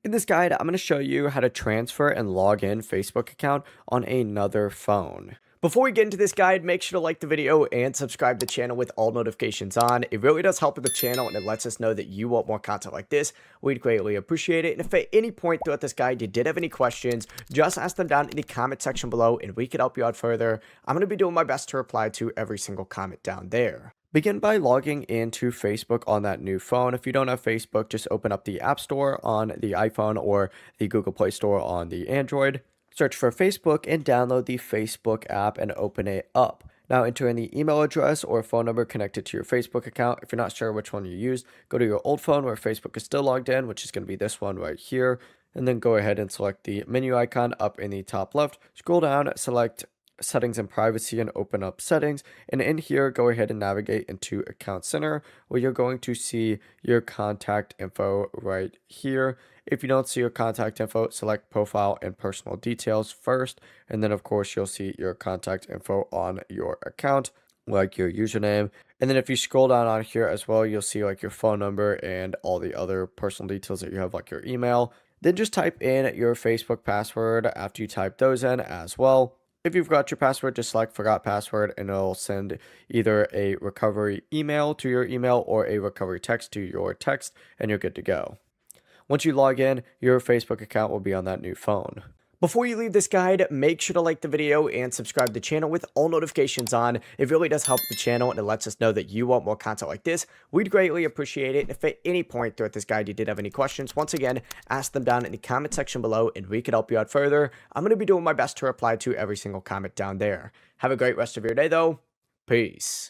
In this guide, I'm going to show you how to transfer and log in Facebook account on another phone. Before we get into this guide, make sure to like the video and subscribe to the channel with all notifications on. It really does help with the channel and it lets us know that you want more content like this. We'd greatly appreciate it. And if at any point throughout this guide you did have any questions, just ask them down in the comment section below and we could help you out further. I'm going to be doing my best to reply to every single comment down there. Begin by logging into Facebook on that new phone. If you don't have Facebook, just open up the App Store on the iPhone or the Google Play Store on the Android. Search for Facebook and download the Facebook app and open it up. Now enter in the email address or phone number connected to your Facebook account. If you're not sure which one you use, go to your old phone where Facebook is still logged in, which is going to be this one right here. And then go ahead and select the menu icon up in the top left. Scroll down, select settings and privacy and open up settings, and in here go ahead and navigate into account center where you're going to see your contact info right here. If you don't see your contact info, select profile and personal details first, and then of course you'll see your contact info on your account, like your username. And then if you scroll down on here as well, you'll see like your phone number and all the other personal details that you have, like your email. Then just type in your Facebook password after you type those in as well. If you've got your password, just select forgot password and it'll send either a recovery email to your email or a recovery text to your text and you're good to go. Once you log in, your Facebook account will be on that new phone. Before you leave this guide, make sure to like the video and subscribe to the channel with all notifications on. It really does help the channel and it lets us know that you want more content like this. We'd greatly appreciate it. If at any point throughout this guide you did have any questions, once again, ask them down in the comment section below and we could help you out further. I'm going to be doing my best to reply to every single comment down there. Have a great rest of your day though. Peace.